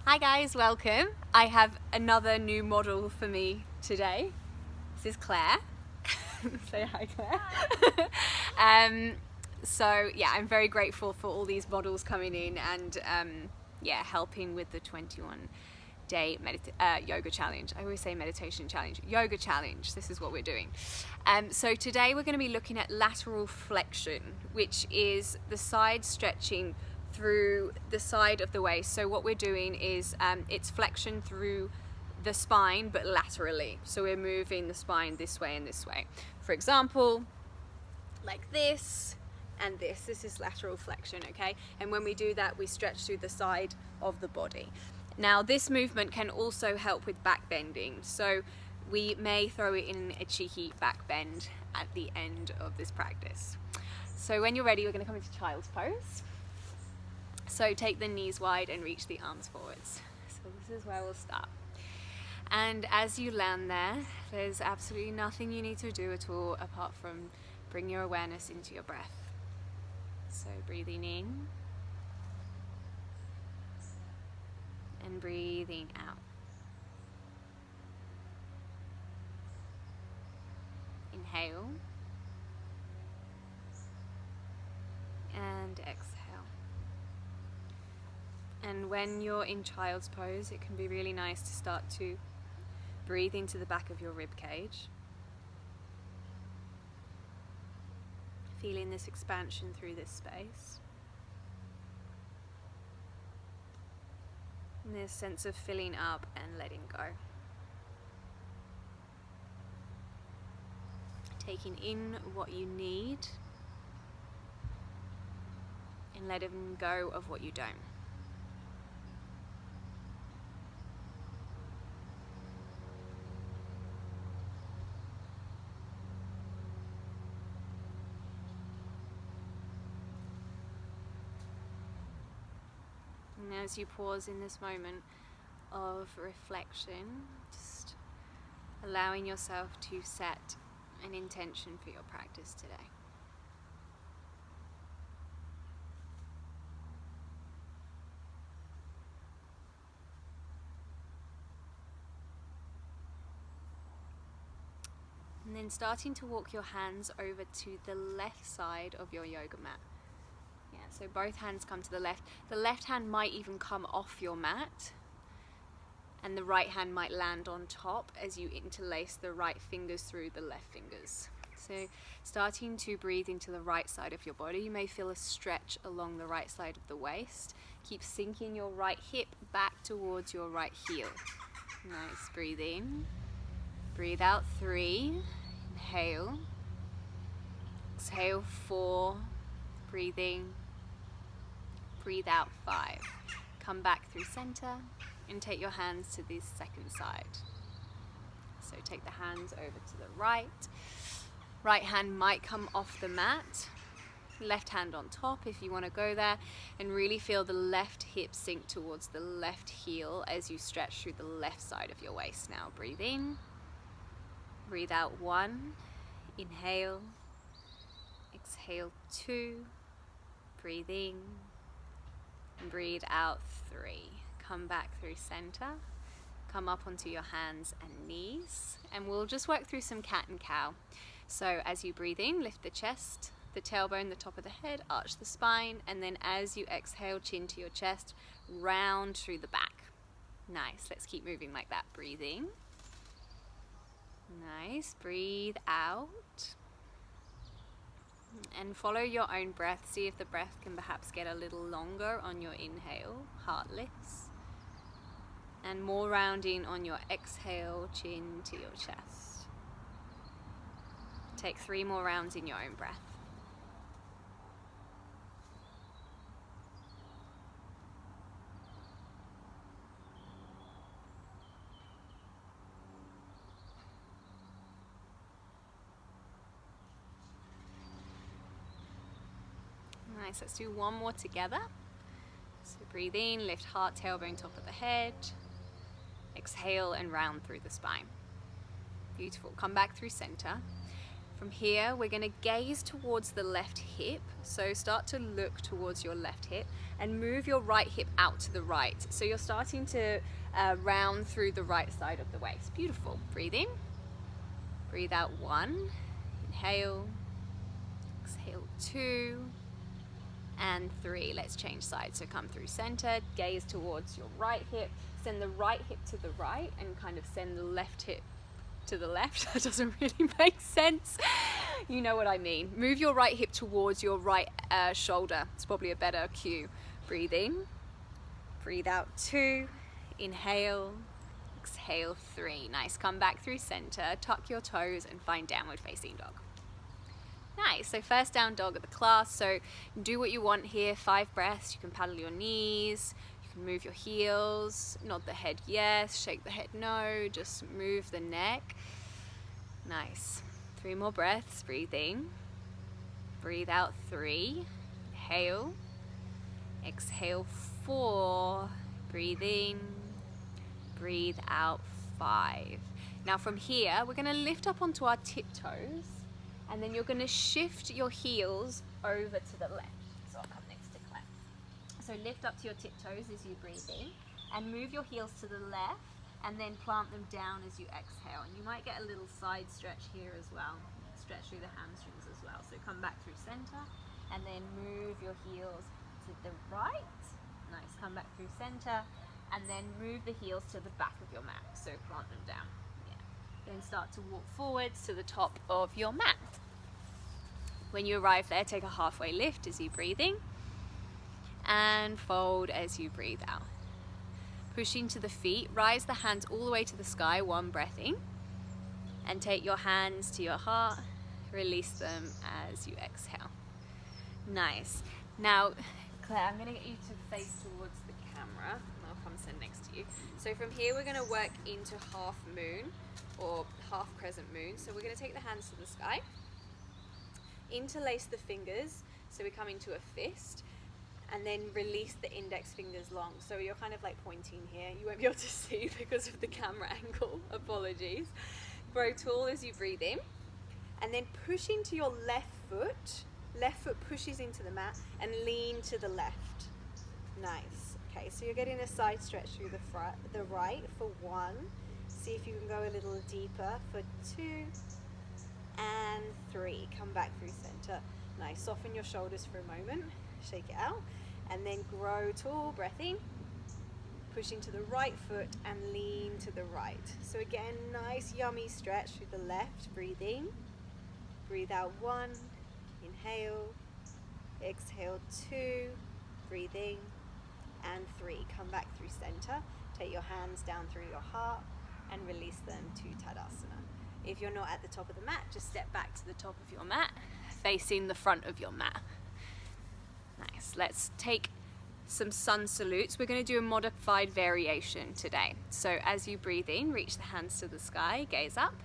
Hi guys, welcome. I have another new model for me today. This is Claire. Say hi, Claire. So yeah, I'm very grateful for all these models coming in and helping with the 21-day yoga challenge. I always say meditation challenge, yoga challenge. This is what we're doing. So today we're going to be looking at lateral flexion, which is the side stretching through the side of the waist. So what we're doing is it's flexion through the spine but laterally. So we're moving the spine this way and this way. For example, like this and this. This is lateral flexion, okay? And when we do that, we stretch through the side of the body. Now this movement can also help with back bending. So we may throw it in a cheeky back bend at the end of this practice. So when you're ready, we're going to come into child's pose. So take the knees wide and reach the arms forwards. So this is where we'll start. And as you land there, there's absolutely nothing you need to do at all apart from bring your awareness into your breath. So breathing in and breathing out. Inhale and exhale. And when you're in child's pose, it can be really nice to start to breathe into the back of your rib cage. Feeling this expansion through this space. And this sense of filling up and letting go. Taking in what you need and letting go of what you don't. And as you pause in this moment of reflection, just allowing yourself to set an intention for your practice today. And then starting to walk your hands over to the left side of your yoga mat. Yeah, so both hands come to the left. The left hand might even come off your mat, and the right hand might land on top as you interlace the right fingers through the left fingers. So starting to breathe into the right side of your body. You may feel a stretch along the right side of the waist. Keep sinking your right hip back towards your right heel. Nice, breathe in. Breathe out 3. Inhale. Exhale 4. Breathing. Breathe out 5. Come back through center and take your hands to the second side. So take the hands over to the right. Right hand might come off the mat. Left hand on top if you want to go there, and really feel the left hip sink towards the left heel as you stretch through the left side of your waist. Now breathe in. Breathe out 1. Inhale. Exhale 2. Breathe in. And breathe out 3. Come back through center. Come up onto your hands and knees. And we'll just work through some cat and cow. So as you breathe in, lift the chest, the tailbone, the top of the head, arch the spine. And then as you exhale, chin to your chest, round through the back. Nice. Let's keep moving like that. Breathe in. Nice. Breathe out. And follow your own breath. See if the breath can perhaps get a little longer on your inhale, heart lifts. And more rounding on your exhale, chin to your chest. Take 3 more rounds in your own breath. Nice, let's do one more together. So breathe in, lift heart, tailbone, top of the head. Exhale and round through the spine. Beautiful. Come back through center. From here, we're going to gaze towards the left hip. So start to look towards your left hip and move your right hip out to the right. So you're starting to round through the right side of the waist. Beautiful. Breathe in. Breathe out 1. Inhale. Exhale 2. And 3. Let's change sides. So come through center, gaze towards your right hip, send the right hip to the right and kind of send the left hip to the left. That doesn't really make sense. You know what I mean. Move your right hip towards your right shoulder. It's probably a better cue. Breathe in. Breathe out 2. Inhale. Exhale 3. Nice. Come back through center. Tuck your toes and find downward facing dog. Nice. So first down dog of the class. So do what you want here. 5 breaths. You can paddle your knees. You can move your heels. Nod the head yes. Shake the head no. Just move the neck. Nice. 3 more breaths. Breathe in. Breathe out 3. Inhale. Exhale 4. Breathe in. Breathe out 5. Now from here, we're going to lift up onto our tiptoes. And then you're going to shift your heels over to the left. So I'll come next to Claire. So lift up to your tiptoes as you breathe in and move your heels to the left and then plant them down as you exhale. And you might get a little side stretch here as well. Stretch through the hamstrings as well. So come back through center and then move your heels to the right. Nice. Come back through center and then move the heels to the back of your mat. So plant them down. Then start to walk forwards to the top of your mat. When you arrive there, take a halfway lift as you breathe in and fold as you breathe out. Pushing to the feet, rise the hands all the way to the sky, 1 breath in, and take your hands to your heart, release them as you exhale. Nice. Now, Claire, I'm going to get you to face towards the camera, and I'll come stand next to you. So from here, we're going to work into half moon, or half crescent moon. So we're going to take the hands to the sky, interlace the fingers, so we come into a fist, and then release the index fingers long. So you're kind of like pointing here. You won't be able to see because of the camera angle, apologies. Grow tall as you breathe in, and then push into your left foot pushes into the mat, and lean to the left. Nice. Okay, so you're getting a side stretch through the right for 1. See if you can go a little deeper for 2 and 3. Come back through center. Nice. Soften your shoulders for a moment. Shake it out. And then grow tall. Breath in. Pushing to the right foot and lean to the right. So again, nice yummy stretch through the left. Breathe in. Breathe out 1. Inhale. Exhale 2. Breathe in. And 3. Come back through center. Take your hands down through your heart and release them to Tadasana. If you're not at the top of the mat, just step back to the top of your mat, facing the front of your mat. Nice. Let's take some sun salutes. We're going to do a modified variation today. So as you breathe in, reach the hands to the sky, gaze up,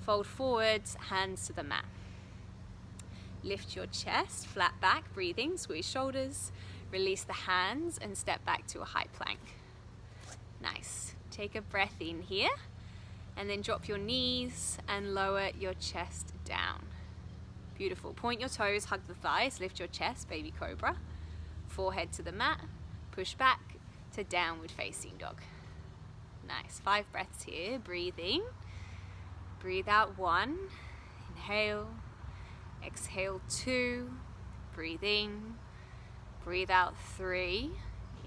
fold forwards, hands to the mat. Lift your chest, flat back, breathing, squeeze shoulders, release the hands and step back to a high plank. Nice. Take a breath in here and then drop your knees and lower your chest down. Beautiful. Point your toes, hug the thighs, lift your chest, baby cobra. Forehead to the mat, push back to downward facing dog. Nice. 5 breaths here. Breathe in. Breathe out 1. Inhale. Exhale 2. Breathe in. Breathe out 3.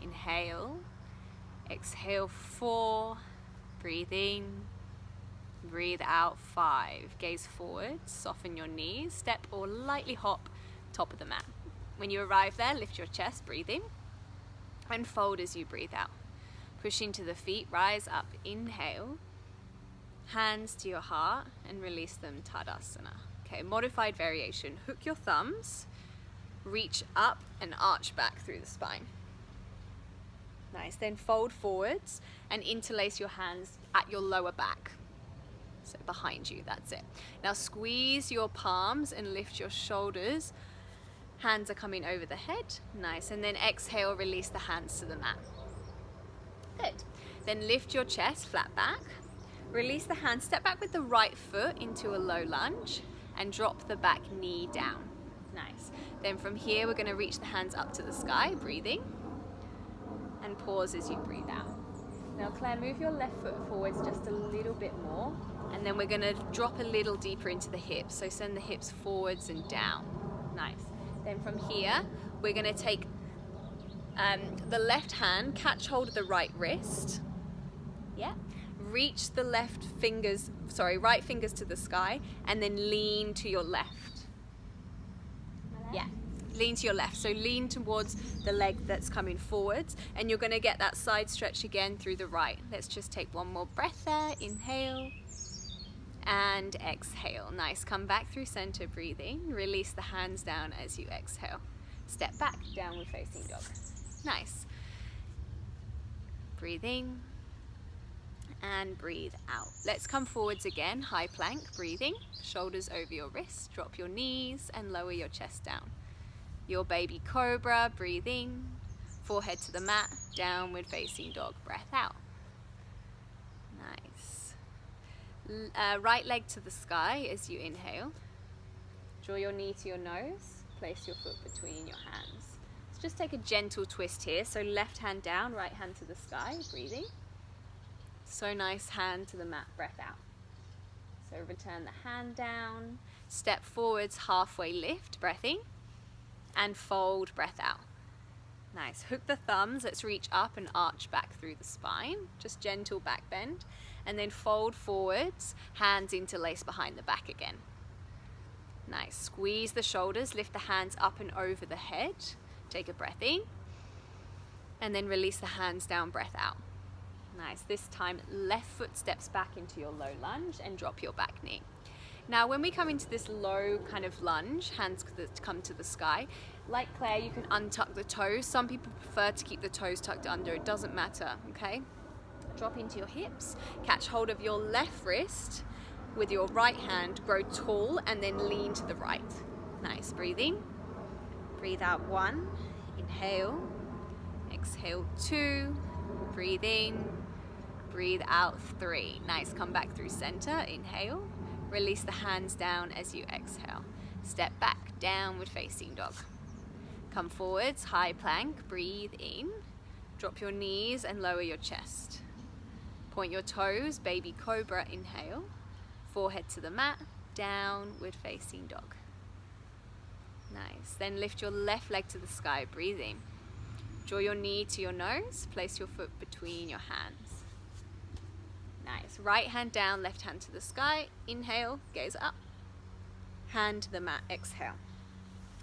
Inhale. Exhale 4. Breathe in. Breathe out 5. Gaze forward. Soften your knees. Step or lightly hop top of the mat. When you arrive there, lift your chest. Breathe in. And fold as you breathe out. Push into the feet. Rise up. Inhale. Hands to your heart and release them. Tadasana. Okay, modified variation. Hook your thumbs. Reach up and arch back through the spine. Nice. Then fold forwards and interlace your hands at your lower back. So behind you, that's it. Now squeeze your palms and lift your shoulders. Hands are coming over the head. Nice. And then exhale, release the hands to the mat. Good. Then lift your chest, flat back. Release the hand, step back with the right foot into a low lunge and drop the back knee down. Nice. Then from here, we're gonna reach the hands up to the sky, breathing, and pause as you breathe out. Now Claire, move your left foot forwards just a little bit more, and then we're gonna drop a little deeper into the hips. So send the hips forwards and down. Nice. Then from here, we're gonna take the left hand, catch hold of the right wrist. Yeah. Reach the right fingers to the sky, and then lean to your left. Yeah, lean to your left. So lean towards the leg that's coming forwards, and you're gonna get that side stretch again through the right. Let's just take one more breath there. Inhale and exhale. Nice, come back through center breathing. Release the hands down as you exhale. Step back, downward facing dog. Nice. Breathe in and breathe out. Let's come forwards again, high plank, breathing, shoulders over your wrists, drop your knees and lower your chest down. Your baby cobra, breathing, forehead to the mat, downward facing dog, breath out. Nice. Right leg to the sky as you inhale. Draw your knee to your nose, place your foot between your hands. Let's just take a gentle twist here. So left hand down, right hand to the sky, breathing. So nice, hand to the mat, breath out. So return the hand down, step forwards, halfway lift, breath in, and fold, breath out. Nice, hook the thumbs, let's reach up and arch back through the spine, just gentle back bend, and then fold forwards, hands interlace behind the back again. Nice, squeeze the shoulders, lift the hands up and over the head, take a breath in, and then release the hands down, breath out. Nice, this time left foot steps back into your low lunge and drop your back knee. Now when we come into this low kind of lunge, hands come to the sky, like Claire, you can untuck the toes. Some people prefer to keep the toes tucked under, it doesn't matter, okay? Drop into your hips, catch hold of your left wrist with your right hand, grow tall and then lean to the right. Nice, breathe in, breathe out 1, inhale, exhale 2, breathe in, breathe out 3. Nice, come back through center, inhale, release the hands down as you exhale. Step back, downward facing dog. Come forwards, high plank, breathe in, drop your knees and lower your chest. Point your toes, baby cobra, inhale, forehead to the mat, downward facing dog. Nice, then lift your left leg to the sky, breathe in. Draw your knee to your nose, place your foot between your hands. Nice, right hand down, left hand to the sky, inhale, gaze up, hand to the mat, exhale.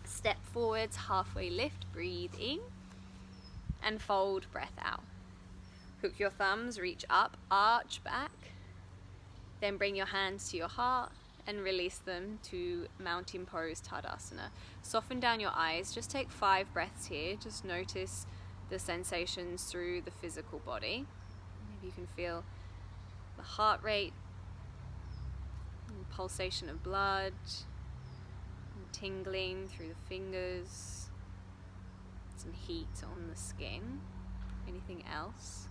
Step forwards, halfway lift, breathe in, and fold, breath out. Hook your thumbs, reach up, arch back, then bring your hands to your heart and release them to mountain pose, Tadasana. Soften down your eyes, just take 5 breaths here, just notice the sensations through the physical body. Maybe you can feel the heart rate, and pulsation of blood, and tingling through the fingers, some heat on the skin. Anything else?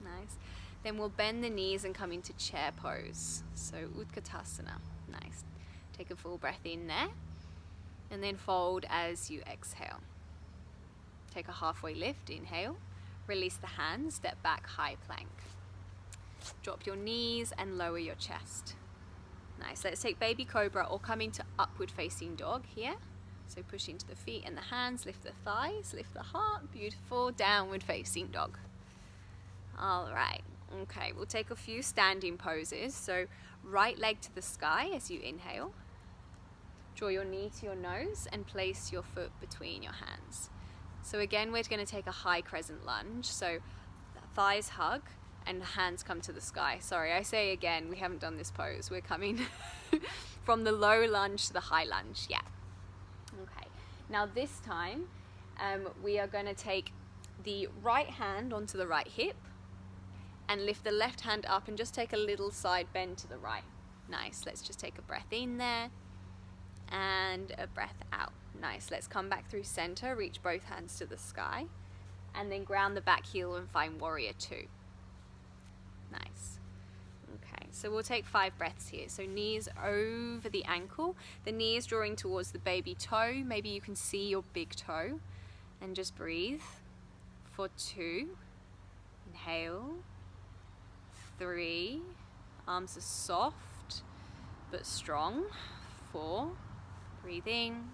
Nice. Then we'll bend the knees and come into chair pose. So Utkatasana. Nice. Take a full breath in there, and then fold as you exhale. Take a halfway lift, inhale, release the hands, step back, high plank. Drop your knees and lower your chest. Nice, let's take baby cobra or come into upward facing dog here. So push into the feet and the hands, lift the thighs, lift the heart, beautiful, downward facing dog. All right, okay, we'll take a few standing poses. So right leg to the sky as you inhale. Draw your knee to your nose and place your foot between your hands. So again, we're going to take a high crescent lunge. So thighs hug and hands come to the sky. Sorry, I say again, we haven't done this pose. We're coming from the low lunge to the high lunge. Yeah. Okay. Now this time, we are going to take the right hand onto the right hip and lift the left hand up and just take a little side bend to the right. Nice. Let's just take a breath in there and a breath out. Nice. Let's come back through center, reach both hands to the sky, and then ground the back heel and find warrior 2. Nice. Okay, so we'll take 5 breaths here. So knees over the ankle, the knee is drawing towards the baby toe. Maybe you can see your big toe, and just breathe for 2. Inhale. 3. Arms are soft but strong. 4. Breathe in.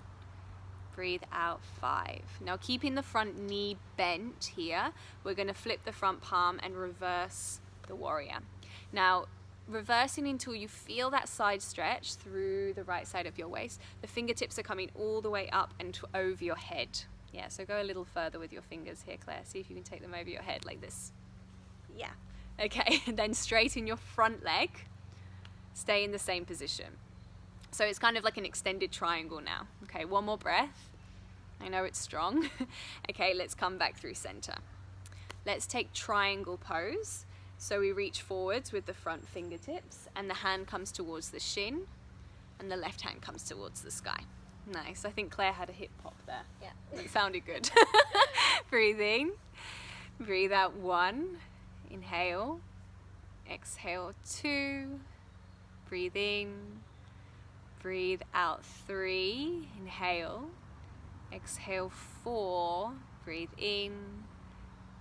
Breathe out. 5. Now keeping the front knee bent here, we're going to flip the front palm and reverse the warrior. Now reversing until you feel that side stretch through the right side of your waist. The fingertips are coming all the way up and over your head. Yeah, so go a little further with your fingers here, Claire. See if you can take them over your head like this. Yeah. Okay, and then straighten your front leg. Stay in the same position. So it's kind of like an extended triangle now. Okay, one more breath. I know it's strong. Okay, let's come back through center. Let's take triangle pose. So we reach forwards with the front fingertips, and the hand comes towards the shin, and the left hand comes towards the sky. Nice. I think Claire had a hip pop there. Yeah. It sounded good. Breathe in. Breathe out. 1. Inhale. Exhale. 2. Breathe in. Breathe out. 3. Inhale. Exhale. 4. Breathe in.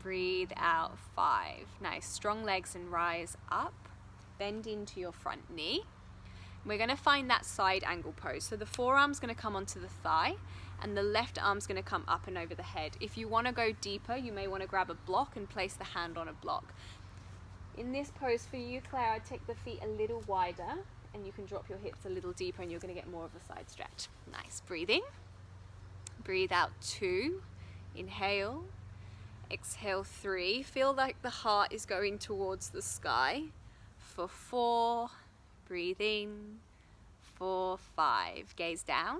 Breathe out. 5. Nice. Strong legs and rise up. Bend into your front knee. We're going to find that side angle pose. So the forearm's going to come onto the thigh, and the left arm's going to come up and over the head. If you want to go deeper, you may want to grab a block and place the hand on a block. In this pose for you, Claire, I'd take the feet a little wider, and you can drop your hips a little deeper, and you're going to get more of a side stretch. Nice. Breathe in. Breathe out. 2. Inhale. Exhale. 3. Feel like the heart is going towards the sky. For 4. Breathe in. 4. 5. Gaze down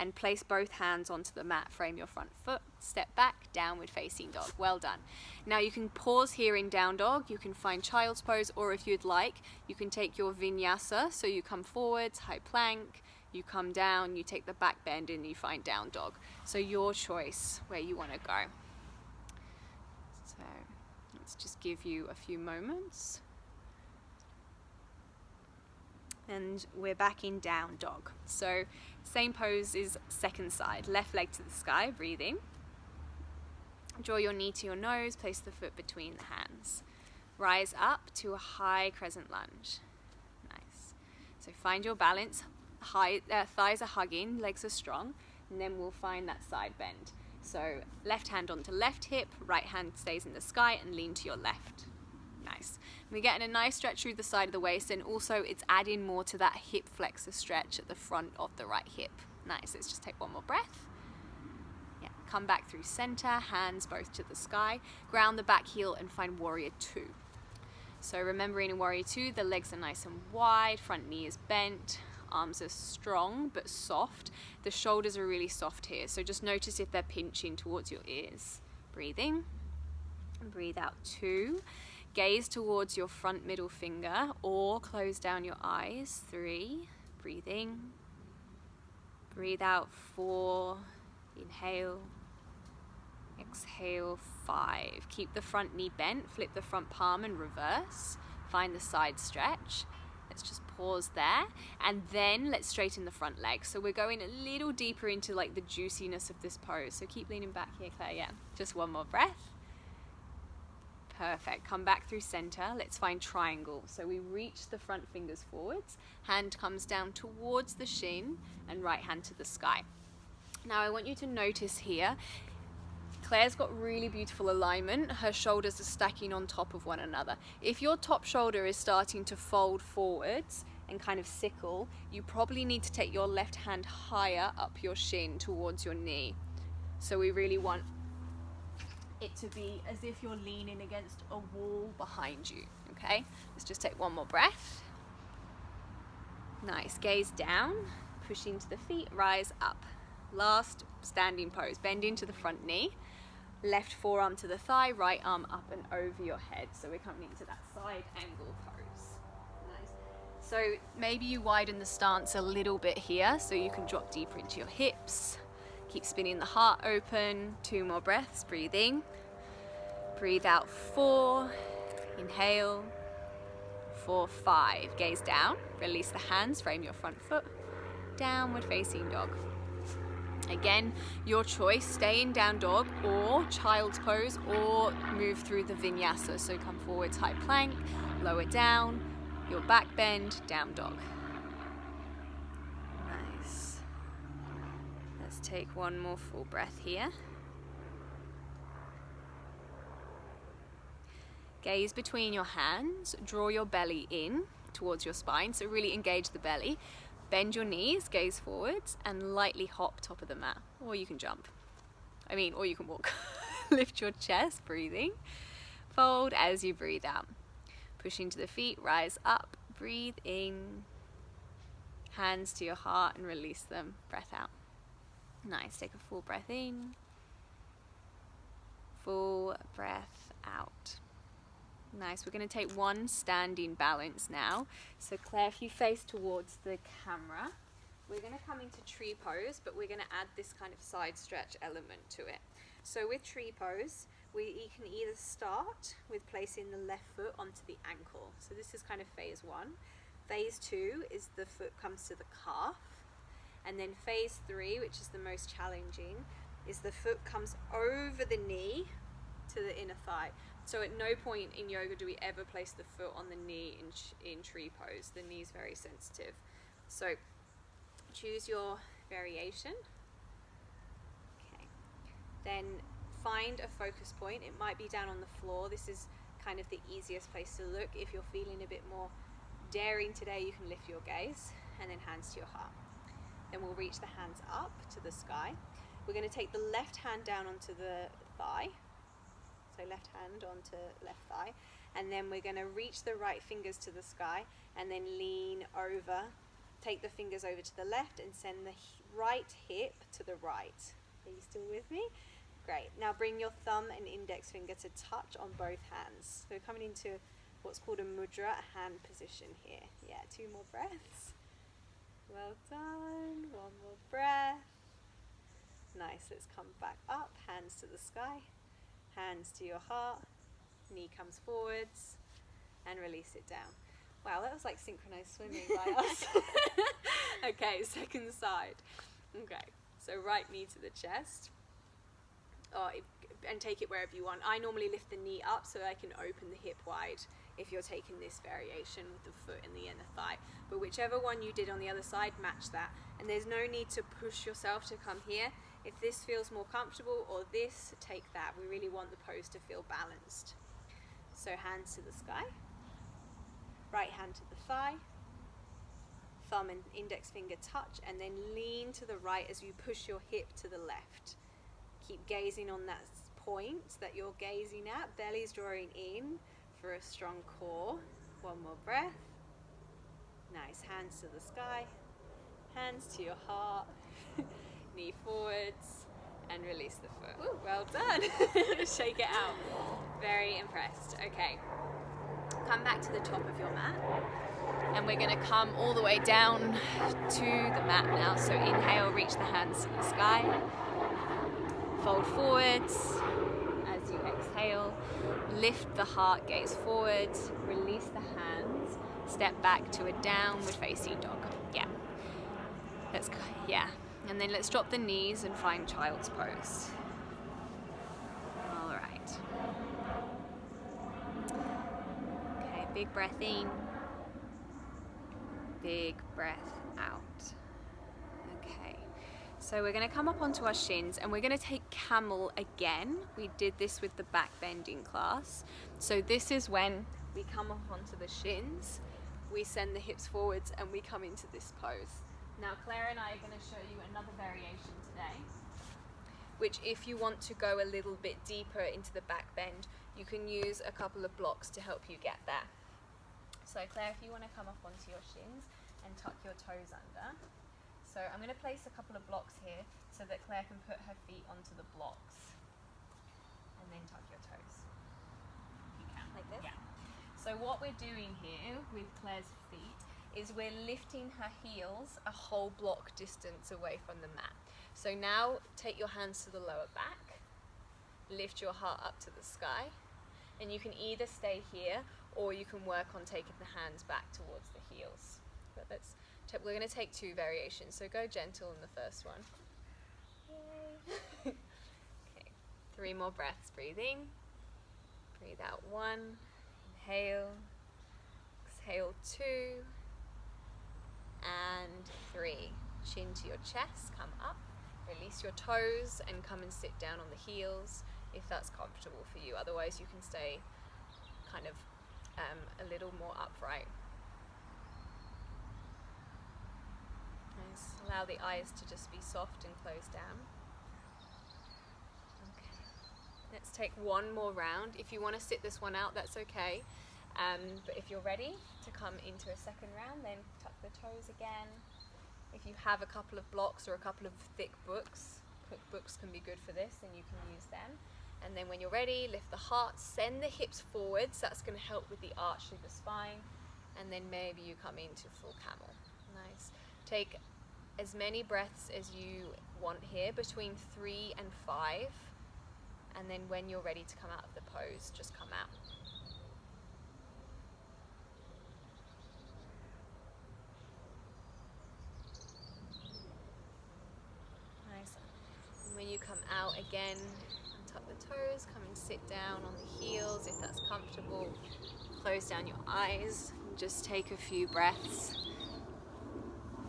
and place both hands onto the mat. Frame your front foot. Step back. Downward facing dog. Well done. Now you can pause here in down dog. You can find child's pose, or if you'd like, you can take your vinyasa. So you come forwards, high plank. You come down. You take the back bend and you find down dog. So your choice where you want to go. So let's just give you a few moments. And we're back in down dog. So same pose is second side. Left leg to the sky, breathe in. Draw your knee to your nose, place the foot between the hands. Rise up to a high crescent lunge. Nice. So find your balance. Thighs are hugging, legs are strong, and then we'll find that side bend. So left hand onto left hip, right hand stays in the sky, and lean to your left. Nice. We're getting a nice stretch through the side of the waist, and also it's adding more to that hip flexor stretch at the front of the right hip. Nice. Let's just take one more breath. Yeah. Come back through center, hands both to the sky. Ground the back heel and find warrior 2. So remembering in warrior 2, the legs are nice and wide, front knee is bent, arms are strong but soft. The shoulders are really soft here, so just notice if they're pinching towards your ears. Breathe in. Breathe out. 2. Gaze towards your front middle finger or close down your eyes. 3. Breathe in. Breathe out. 4. Inhale. Exhale. 5. Keep the front knee bent. Flip the front palm and reverse. Find the side stretch. Let's just pause there. And then let's straighten the front leg. So we're going a little deeper into like the juiciness of this pose. So keep leaning back here, Claire. Yeah. Just one more breath. Perfect. Come back through center. Let's find triangle. So we reach the front fingers forwards. Hand comes down towards the shin and right hand to the sky. Now I want you to notice here, Claire's got really beautiful alignment. Her shoulders are stacking on top of one another. If your top shoulder is starting to fold forwards and kind of sickle, you probably need to take your left hand higher up your shin towards your knee. So we really want it to be as if you're leaning against a wall behind you. Okay, let's just take one more breath. Nice. Gaze down, push into the feet, rise up. Last standing pose. Bend into the front knee, left forearm to the thigh, right arm up and over your head. So we're coming into that side angle pose. Nice. So maybe you widen the stance a little bit here so you can drop deeper into your hips. Keep spinning the heart open. 2 more breaths, breathe in. Breathe out 4, inhale. 4, 5, gaze down, release the hands, frame your front foot, downward facing dog. Again, your choice, stay in down dog or child's pose or move through the vinyasa. So come forwards, high plank, lower down, your back bend, down dog. Nice. Let's take one more full breath here. Gaze between your hands, draw your belly in towards your spine, so really engage the belly. Bend your knees, gaze forwards, and lightly hop top of the mat. Or you can jump. Or you can walk. Lift your chest, breathing. Fold as you breathe out. Push into the feet, rise up, breathe in. Hands to your heart and release them, breath out. Nice, take a full breath in. Full breath out. Nice, we're going to take one standing balance now. So Claire, if you face towards the camera, we're going to come into tree pose, but we're going to add this kind of side stretch element to it. So with tree pose, we can either start with placing the left foot onto the ankle. So this is kind of phase 1. Phase 2 is the foot comes to the calf. And then phase 3, which is the most challenging, is the foot comes over the knee to the inner thigh. So at no point in yoga do we ever place the foot on the knee in tree pose. The knee's very sensitive. So choose your variation. Okay. Then find a focus point. It might be down on the floor. This is kind of the easiest place to look. If you're feeling a bit more daring today, you can lift your gaze and then hands to your heart. Then we'll reach the hands up to the sky. We're going to take the left hand down onto the thigh. So left hand onto left thigh, and then we're going to reach the right fingers to the sky and then lean over, take the fingers over to the left and send the right hip to the right. Are you still with me? Great. Now bring your thumb and index finger to touch on both hands. So we're coming into what's called a mudra, a hand position here. Yeah, 2 more breaths. Well done. 1 more breath. Nice. Let's come back up, hands to the sky. Hands to your heart, knee comes forwards, and release it down. Wow, that was like synchronized swimming by us. Okay, second side. Okay, so right knee to the chest, and take it wherever you want. I normally lift the knee up so I can open the hip wide if you're taking this variation with the foot in the inner thigh. But whichever one you did on the other side, match that. And there's no need to push yourself to come here. If this feels more comfortable or this, take that. We really want the pose to feel balanced. So hands to the sky, right hand to the thigh, thumb and index finger touch, and then lean to the right as you push your hip to the left. Keep gazing on that point that you're gazing at. Belly's drawing in for a strong core. 1 more breath. Nice, hands to the sky, hands to your heart. Knee forwards and release the foot. Ooh, well done. Shake it out. Very impressed. Okay, come back to the top of your mat and we're going to come all the way down to the mat now. So inhale, reach the hands to the sky, fold forwards. As you exhale, lift the heart, gaze forwards, release the hands, step back to a downward facing dog. And then let's drop the knees and find child's pose. All right. Okay, big breath in. Big breath out. Okay, so we're going to come up onto our shins and we're going to take camel again. We did this with the back bending class. So this is when we come up onto the shins, we send the hips forwards and we come into this pose. Now Claire and I are going to show you another variation today, which if you want to go a little bit deeper into the back bend, you can use a couple of blocks to help you get there. So Claire, if you want to come up onto your shins and tuck your toes under. So I'm going to place a couple of blocks here so that Claire can put her feet onto the blocks and then tuck your toes. You can. Like this? Yeah. So what we're doing here with Claire's feet is we're lifting her heels a whole block distance away from the mat. So So now take your hands to the lower back, lift your heart up to the sky, and you can either stay here or you can work on taking the hands back towards the heels. But we're going to take 2 variations, so go gentle in the first one. Yay. Okay, 3 more breaths. Breathe in, breathe out 1, inhale, exhale 2, and 3. Chin to your chest, come up, release your toes and come and sit down on the heels if that's comfortable for you. Otherwise you can stay kind of a little more upright. Nice. Allow the eyes to just be soft and close down. Okay. Let's take 1 more round. If you want to sit this one out, that's okay. But if you're ready to come into a second round, then tuck the toes again. If you have a couple of blocks or a couple of thick books, cookbooks can be good for this, and you can use them. And then when you're ready, lift the heart, send the hips forwards. That's going to help with the arch through the spine. And then maybe you come into full camel. Nice. Take as many breaths as you want here, between 3 and 5. And then when you're ready to come out of the pose, just come out. Nice. And when you come out again, tuck the toes, come and sit down on the heels if that's comfortable. Close down your eyes and just take a few breaths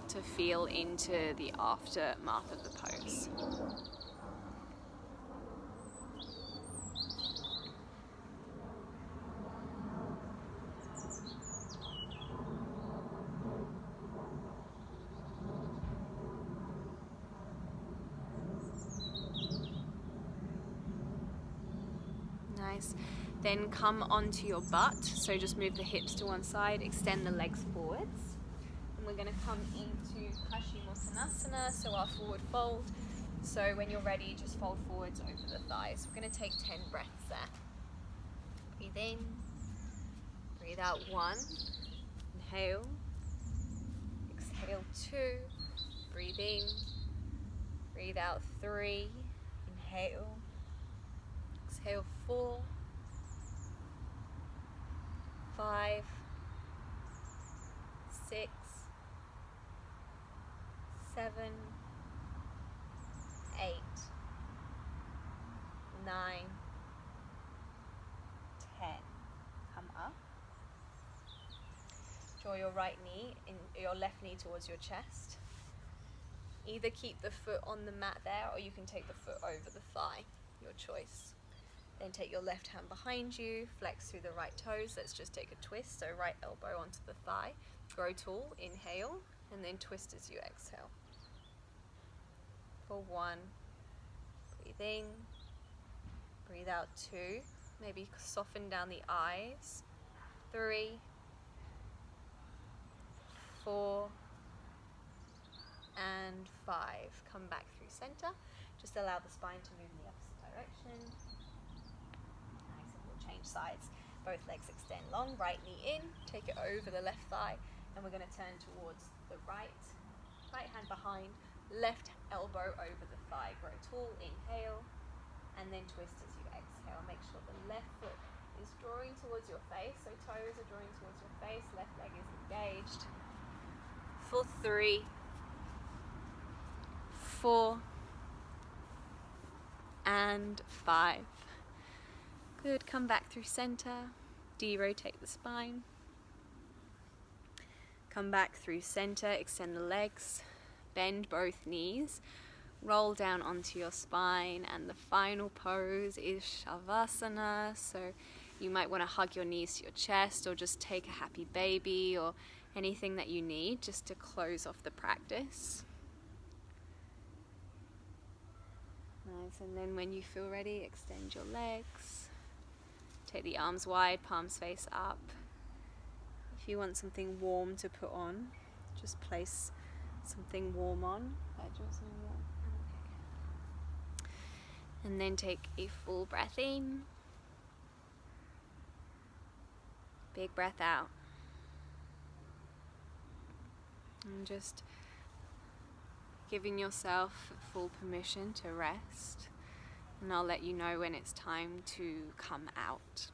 to feel into the aftermath of the pose. Nice. Then come onto your butt, so just move the hips to one side, extend the legs forwards. And we're going to come into Paschimottanasana, so our forward fold. So when you're ready, just fold forwards over the thighs. We're going to take 10 breaths there. Breathe in, breathe out 1, inhale, exhale 2, breathe in, breathe out 3, inhale, exhale 4, 5, 6, 7, 8, 9, 10. Come up. Draw your right knee, your left knee towards your chest. Either keep the foot on the mat there, or you can take the foot over the thigh, your choice. Then take your left hand behind you, flex through the right toes. Let's just take a twist, so right elbow onto the thigh. Grow tall, inhale, and then twist as you exhale. For 1, breathe in, breathe out 2, maybe soften down the eyes. 3, 4, and 5. Come back through center. Just allow the spine to move in the opposite direction. Nice, and we'll change sides. Both legs extend long, right knee in, take it over the left thigh, and we're going to turn towards the right hand behind, left elbow over the thigh. Grow tall, inhale, and then twist as you exhale. Make sure the left foot is drawing towards your face, so toes are drawing towards your face, left leg is engaged. For 3, 4, and 5. Good, come back through center, de-rotate the spine. Come back through center, extend the legs, bend both knees, roll down onto your spine, and the final pose is Shavasana. So you might want to hug your knees to your chest, or just take a happy baby, or anything that you need just to close off the practice. Nice, and then when you feel ready, extend your legs. Take the arms wide, palms face up. If you want something warm to put on, just place something warm on. And then take a full breath in. Big breath out. And just giving yourself full permission to rest, and I'll let you know when it's time to come out.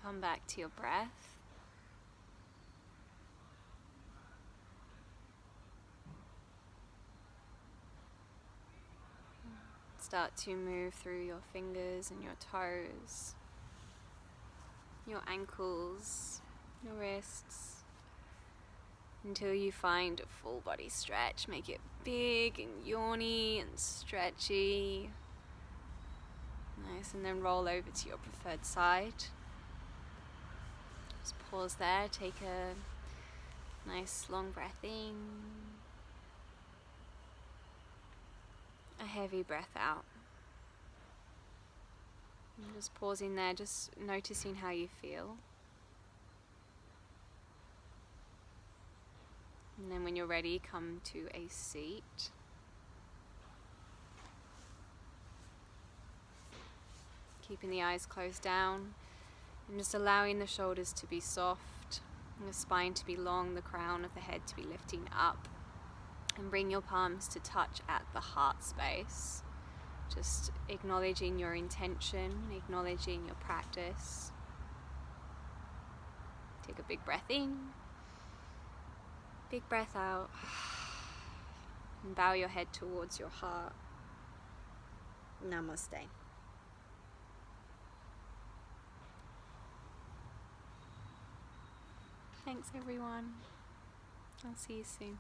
Come back to your breath. Start to move through your fingers and your toes, your ankles, your wrists, until you find a full body stretch. Make it big and yawny and stretchy. Nice, and then roll over to your preferred side. Just pause there, take a nice long breath in, a heavy breath out. And just pausing there, just noticing how you feel. And then when you're ready, come to a seat. Keeping the eyes closed down and just allowing the shoulders to be soft, and the spine to be long, the crown of the head to be lifting up. And bring your palms to touch at the heart space. Just acknowledging your intention, acknowledging your practice. Take a big breath in, big breath out, and bow your head towards your heart. Namaste. Thanks everyone. I'll see you soon.